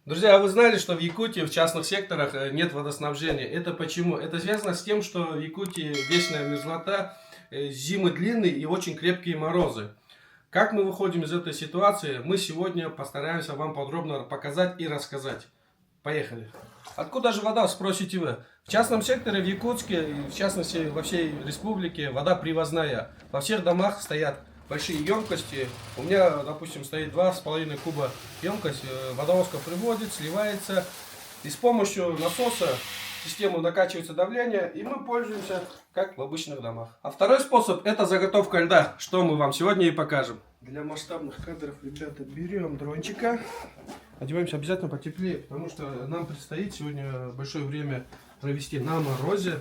Друзья, а вы знали, что в Якутии в частных секторах нет водоснабжения? Это почему? Это связано с тем, что в Якутии вечная мерзлота, зимы длинные и очень крепкие морозы. Как мы выходим из этой ситуации, мы сегодня постараемся вам подробно показать и рассказать. Поехали. Откуда же вода, спросите вы? В частном секторе в Якутске, и в частности во всей республике, вода привозная. Во всех домах стоят большие емкости. У меня, допустим, стоит 2,5 куба емкость. Водовозка приводит, сливается. И с помощью насоса в систему накачивается давление, и мы пользуемся как в обычных домах. А второй способ — это заготовка льда, что мы вам сегодня и покажем. Для масштабных кадров, ребята, берем дрончика. Одеваемся обязательно потеплее, потому что нам предстоит сегодня большое время провести на морозе.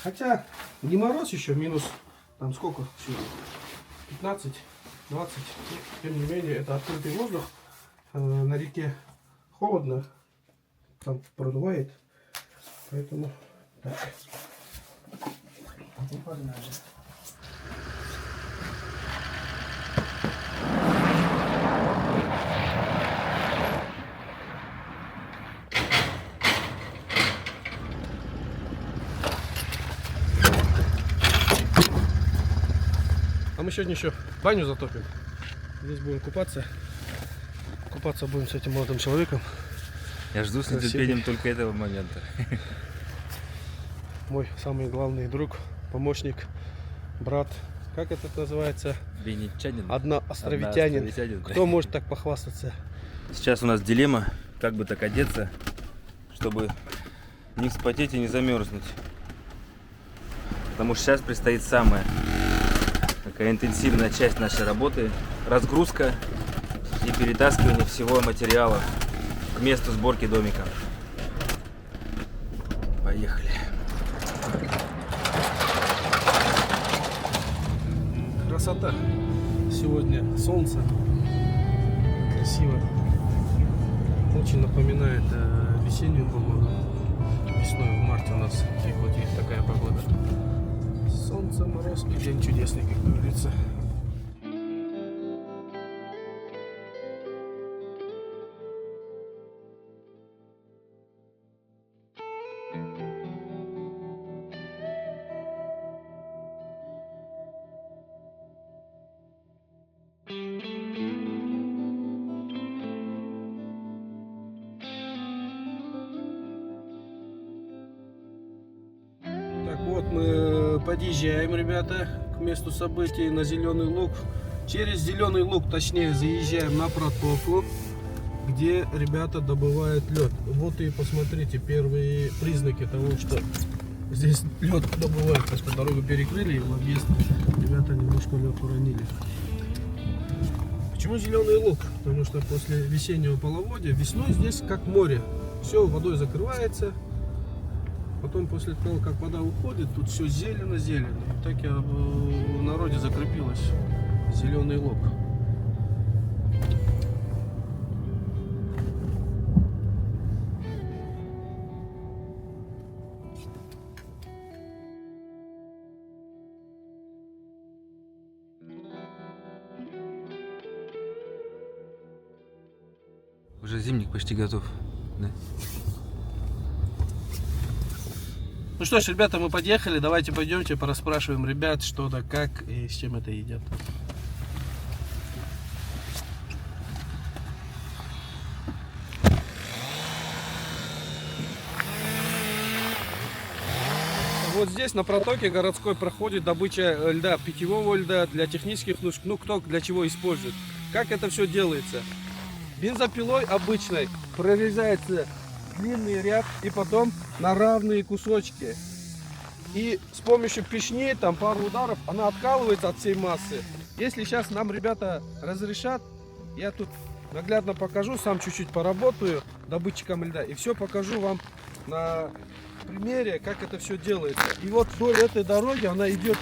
Хотя не мороз еще, минус там сколько сегодня? 15, 20. Тем не менее, это открытый воздух. На реке холодно, там продувает. Поэтому так. Погнали. А мы сегодня еще баню затопим. Здесь будем купаться. Купаться будем с этим молодым человеком. Я жду с нетерпением только этого момента. Мой самый главный друг, помощник, брат. Как это называется? Венечанин. Одноостровитянин. Да. Кто может так похвастаться? Сейчас у нас дилемма, как бы так одеться, чтобы не вспотеть и не замерзнуть. Потому что сейчас предстоит самая такая интенсивная часть нашей работы. Разгрузка и перетаскивание всего материала к месту сборки домика. Поехали. Красота. Сегодня солнце. Красиво. Очень напоминает весеннюю погоду. Весной в марте у нас в Якутии такая погода. Солнце, мороз и день чудесный, как говорится. Так вот, мы подъезжаем, ребята, к месту событий на Зеленый Луг. Через Зеленый Луг, точнее, заезжаем на протоку, где ребята добывают лед. Вот и посмотрите первые признаки того, что здесь лед добывают. Потому что дорогу перекрыли и в объезд ребята немножко лед уронили. Почему Зеленый Луг? Потому что после весеннего половодья весной здесь как море. Все водой закрывается. Потом после того, как вода уходит, тут все зелено-зелено. Так я в народе закрепилось. Зеленый Луг. Уже зимник почти готов. Да? Ну что ж, ребята, мы подъехали. Давайте пойдемте порасспрашиваем ребят, что да как и с чем это едят. Вот здесь на протоке городской проходит добыча льда, питьевого льда для технических нужд, ну кто для чего использует. Как это все делается? Бензопилой обычной прорезается длинный ряд и потом на равные кусочки. И с помощью пешней, там пару ударов, она откалывается от всей массы. Если сейчас нам ребята разрешат, я тут наглядно покажу, сам чуть-чуть поработаю добытчиком льда и все покажу вам на примере, как это все делается. И вот вдоль этой дороги она идет,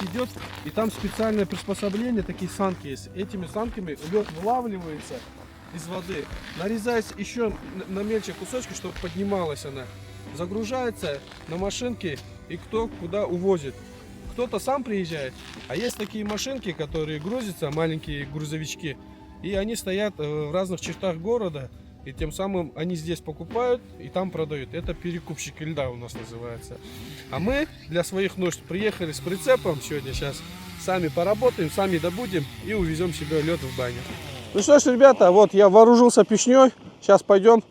и там специальное приспособление, такие санки есть. Этими санками лед вылавливается из воды, нарезается еще на мельче кусочки, чтобы поднималась она, загружается на машинки и кто куда увозит. Кто-то сам приезжает, а есть такие машинки, которые грузятся, маленькие грузовички, и они стоят в разных чертах города, и тем самым они здесь покупают и там продают. Это перекупщики льда у нас называется. А мы для своих нужд приехали с прицепом сегодня, сейчас сами поработаем, сами добудем и увезем себе лед в баню. Ну что ж, ребята, вот я вооружился печней, сейчас пойдем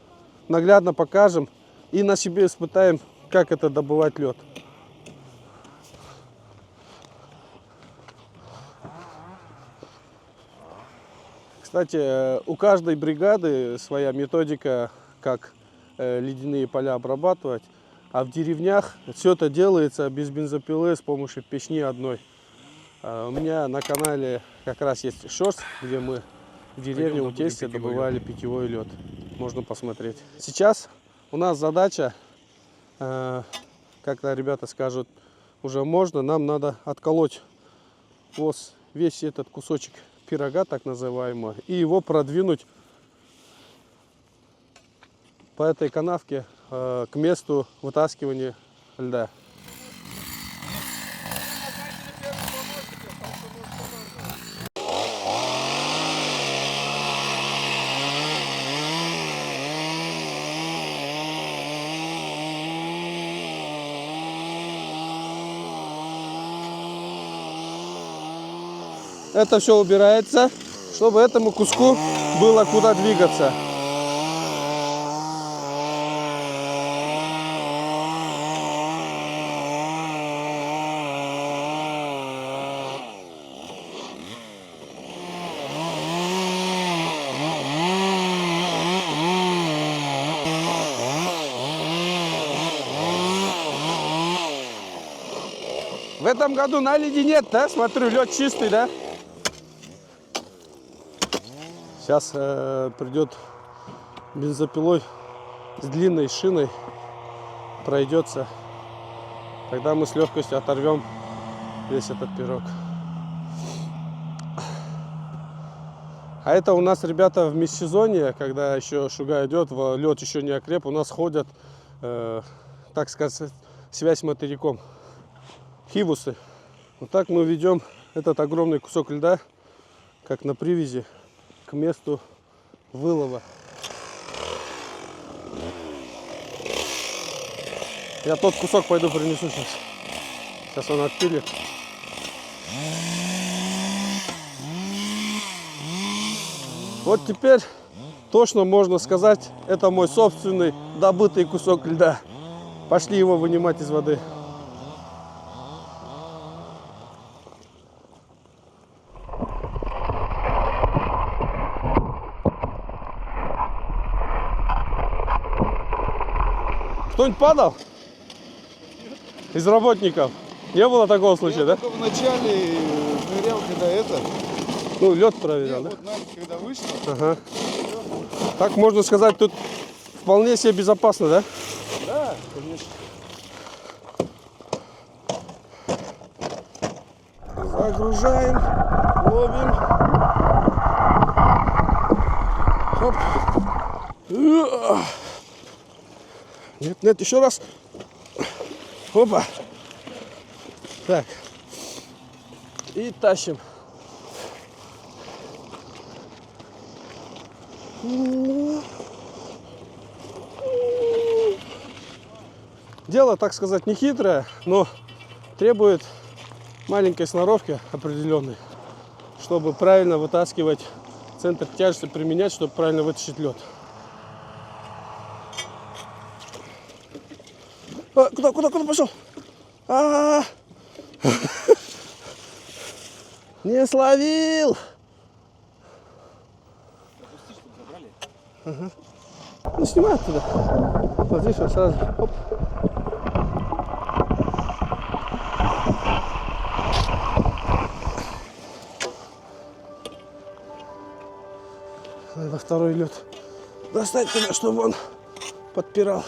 наглядно покажем и на себе испытаем, как это добывать лед. Кстати, у каждой бригады своя методика, как ледяные поля обрабатывать. А в деревнях все это делается без бензопилы с помощью печни одной. У меня на канале как раз есть шорт, где мы в деревне у тестя добывали питьевой лед. Можно посмотреть. Сейчас у нас задача, как-то ребята скажут, уже можно, нам надо отколоть вот весь этот кусочек пирога, так называемого, и его продвинуть по этой канавке к месту вытаскивания льда. Это все убирается, чтобы этому куску было куда двигаться. В этом году наледи нет, да? Смотрю, лед чистый, да? Сейчас придет бензопилой с длинной шиной, пройдется. Тогда мы с легкостью оторвем весь этот пирог. А это у нас, ребята, в межсезонье, когда еще шуга идет, лед еще не окреп, у нас ходят, так сказать, связь с материком. Хибусы. Вот так мы ведем этот огромный кусок льда, как на привязи, к месту вылова. Я тот кусок пойду принесу сейчас. Сейчас он отпилит. Вот теперь точно можно сказать, это мой собственный добытый кусок льда. Пошли его вынимать из воды. Кто-нибудь падал? Из работников? Не было такого случая, да? Только в начале нырял, когда это. Ну, лед проверял, да? Вот на ночь, когда вышел. Ага. Так можно сказать, тут вполне себе безопасно, да? Да, конечно. Загружаем, ловим. Хоп. Нет, нет, еще раз. Опа. Так. И тащим. Дело, так сказать, не хитрое, но требует маленькой сноровки определенной, чтобы правильно вытаскивать, центр тяжести применять, чтобы правильно вытащить лед. Куда пошел? Не словил. Ага. Ну, снимай оттуда. Вот здесь вот сразу. Оп. Надо второй лед достать туда, чтобы он подпирал.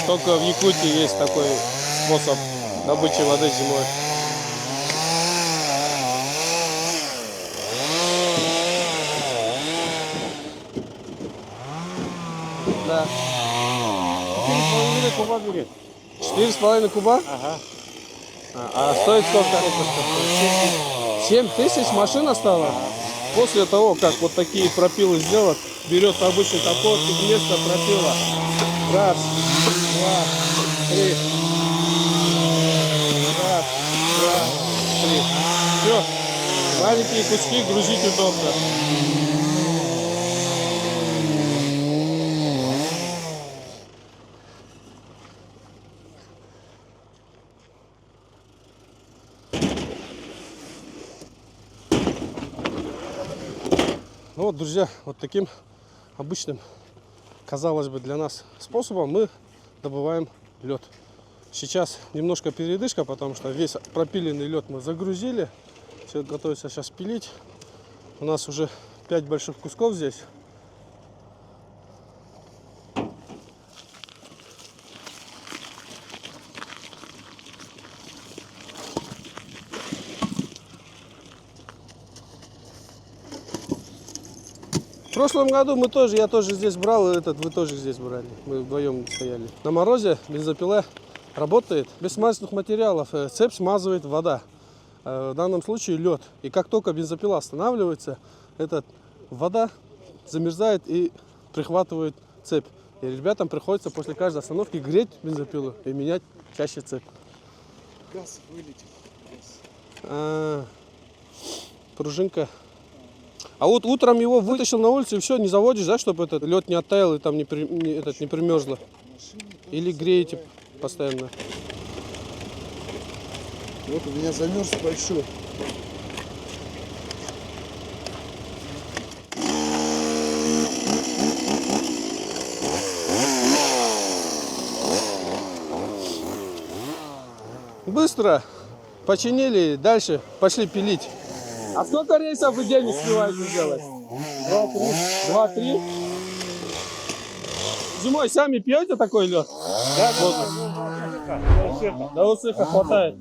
Только в Якутии есть такой способ добычи воды зимой. Да. 4,5 куба берет. 4,5 куба? Ага. А стоит сколько? 7 тысяч машина стала? После того, как вот такие пропилы сделать, берет обычный топор и вместо пропила. Раз, два, три. Раз, два, три. Все. Маленькие куски грузить удобно. Ну вот, друзья, вот таким обычным, казалось бы, для нас способом мы добываем лед. Сейчас немножко передышка, потому что весь пропиленный лед мы загрузили. Все готовится сейчас пилить. У нас уже 5 больших кусков здесь. В прошлом году я тоже здесь брал, и вы тоже здесь брали. Мы вдвоем стояли. На морозе бензопила работает без смазочных материалов. Цепь смазывает вода. В данном случае лед. И как только бензопила останавливается, вода замерзает и прихватывает цепь. И ребятам приходится после каждой остановки греть бензопилу и менять чаще цепь. Газ вылетел. Пружинка. А вот утром его вытащил на улицу и все, не заводишь, да, чтобы этот лед не оттаял и там не примерзло? Или греете постоянно? Вот у меня замерз большой. Быстро починили, дальше пошли пилить. А сколько рейсов в день успеваете сделать? 2-3. Зимой сами пьете такой лед? Да, До усыха хватает.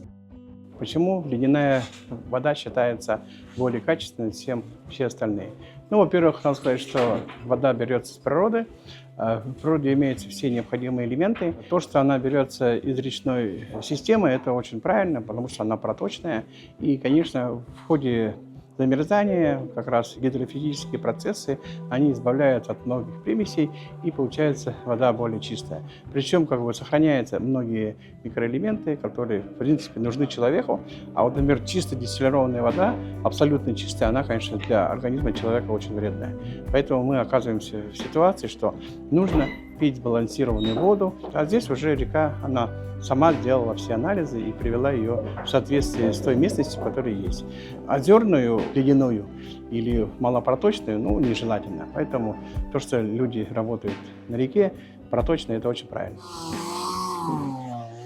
Почему ледяная вода считается более качественной, чем все остальные? Ну, во-первых, надо сказать, что вода берется с природы. В природе имеются все необходимые элементы. То, что она берется из речной системы, это очень правильно, потому что она проточная. И, конечно, в ходе замерзания как раз гидрофизические процессы, они избавляют от многих примесей, и получается вода более чистая. Причем сохраняются многие микроэлементы, которые в принципе нужны человеку. А вот, например, чисто дистиллированная вода, абсолютно чистая, она, конечно, для организма человека очень вредная. Поэтому мы оказываемся в ситуации, что нужно пить сбалансированную воду. А здесь уже река, она сама сделала все анализы и привела ее в соответствие с той местностью, которая есть. Озерную, ледяную или малопроточную, нежелательно. Поэтому то, что люди работают на реке, проточно, это очень правильно.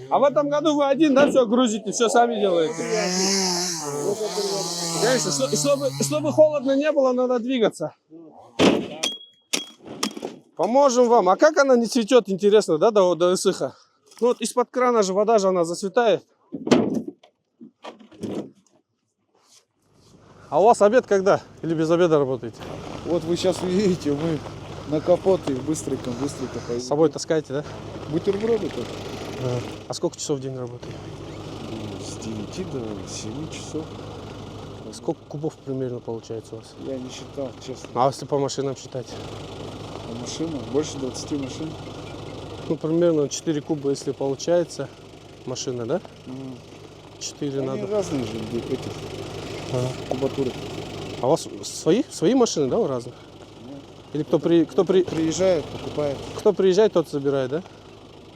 А в этом году вы один, да, все грузите, все сами делаете? Конечно, чтобы холодно не было, надо двигаться. Поможем вам. А как она не цветет, интересно, да, до высыха? Ну вот из-под крана же вода она зацветает. А у вас обед когда? Или без обеда работаете? Вот вы сейчас увидите, мы на капот и быстренько поедем. С собой таскаете, да? Бутерброды только. А сколько часов в день работаете? С 9 до 7 часов. Сколько кубов примерно получается у вас? Я не считал, честно. А если по машинам считать? А машина? Больше 20 машин. Ну, примерно 4 куба, если получается машина, да? 4 Они надо. разные же эти кубатуры. А у вас свои машины, да, у разных? Или кто Приезжает, покупает. кто приезжает, тот забирает, да?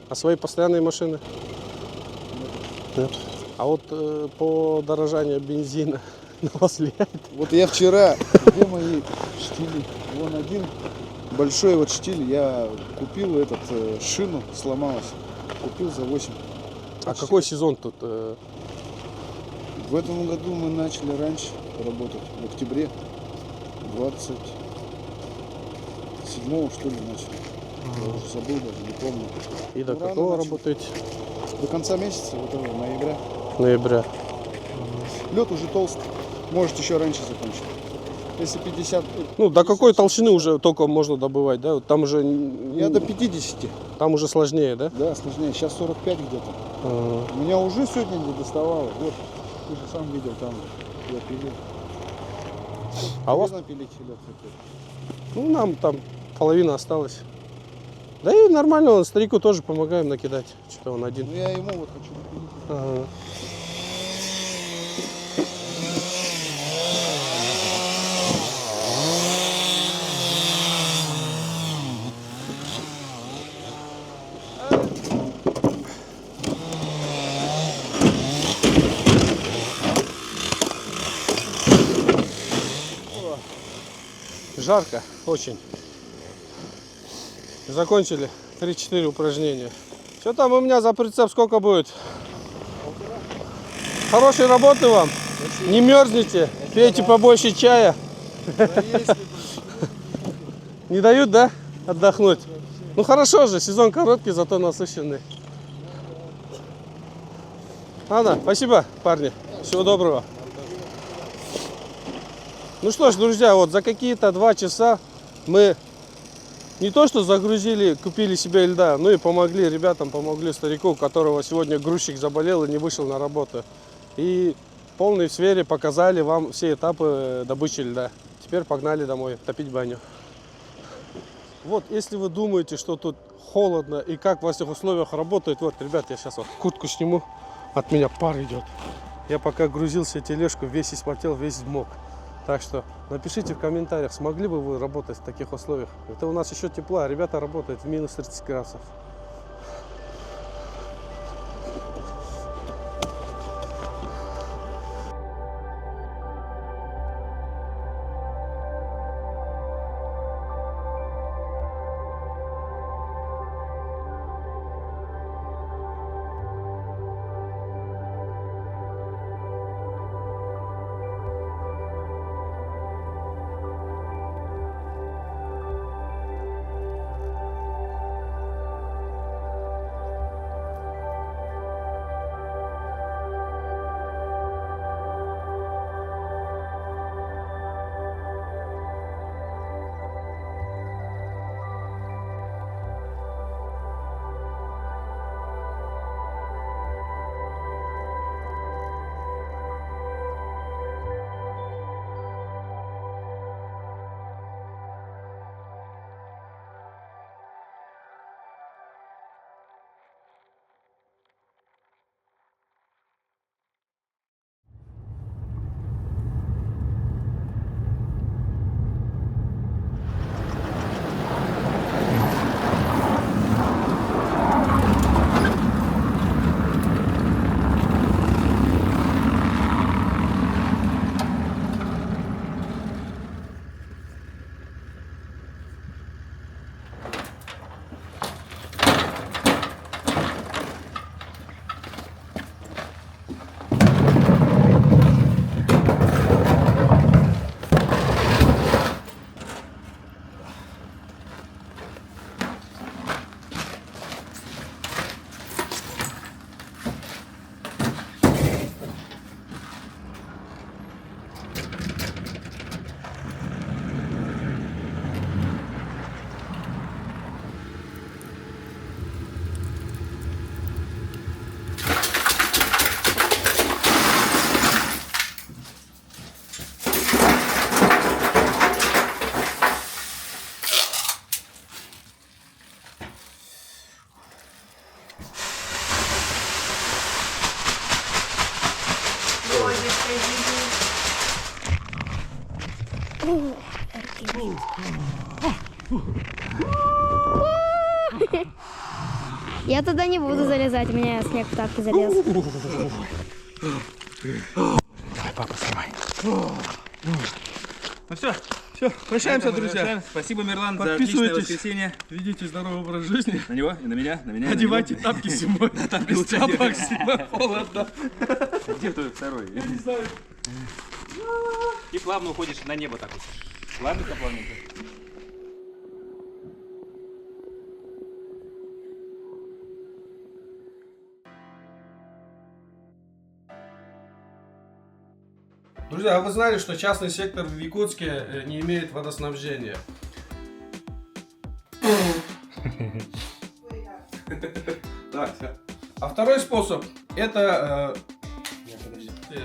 А свои постоянные машины? Нет. А вот по дорожанию бензина на вас влияет? Вот я вчера, где мои штили? Вон один большой вот штиль, я купил шину, сломалась. Купил за 8. А какой сезон тут? В этом году мы начали раньше работать, в октябре 27-го, что ли, начали. Я уже забыл даже, не помню. И до Ну, рано какого начали. работаете? До конца месяца, вот этого, ноября. Ноября. Лед уже толстый, может еще раньше закончить. Если 50... Ну, до какой толщины уже только можно добывать, да? Вот там уже, Я до 50. там уже сложнее, да? Да, сложнее. Сейчас 45 где-то. Ага. Меня уже сегодня не доставало. Вот, ты же сам видел, там я пилил. А у вас, напилить лед хотел. ну, нам там половина осталась. Да и нормально, он старику тоже помогаем накидать. Что-то он один. Ну я ему вот хочу напилить. Ага. Жарко очень. Закончили 3-4 упражнения. Что там у меня за прицеп сколько будет? Хорошей работы вам. Не мерзните. Пейте побольше чая. Не дают, да? Отдохнуть. Ну хорошо же, сезон короткий, зато насыщенный. Ладно, спасибо, парни. Всего доброго. Ну что ж, друзья, вот за какие-то 2 часа мы не то что загрузили, купили себе льда, но и помогли ребятам, помогли старику, у которого сегодня грузчик заболел и не вышел на работу. И в полной сфере показали вам все этапы добычи льда. Теперь погнали домой топить баню. Вот, если вы думаете, что тут холодно и как в этих условиях работает, вот, ребят, я сейчас вот куртку сниму, от меня пар идет. Я пока грузил себе тележку, весь испотел, весь взмок. Так что напишите в комментариях, смогли бы вы работать в таких условиях. Это у нас еще тепло, а ребята работают в минус 30 градусов. Я туда не буду залезать, у меня снег в тапки залез. Давай, папа, снимай. Ну все, прощаемся, друзья. Спасибо, Мирлан, за отличное воскресенье. Ведите здоровый образ жизни. На него и на меня, на меня. Одевайте тапки зимой. Тапки Без тапок зимой холодно. Где твой второй? Я не знаю. И плавно уходишь на небо так вот. Плавненько, плавненько. Друзья, а вы знали, что частный сектор в Якутске не имеет водоснабжения? Так, а второй способ это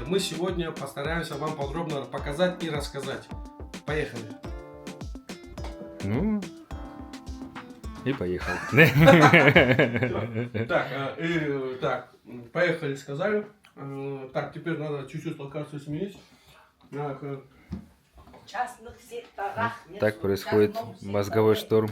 мы сегодня постараемся вам подробно показать и рассказать. Поехали. Ну, и поехал. Так, поехали, сказали. Так, теперь надо чуть-чуть локацию сменить. частных секторах. Так происходит мозговой шторм.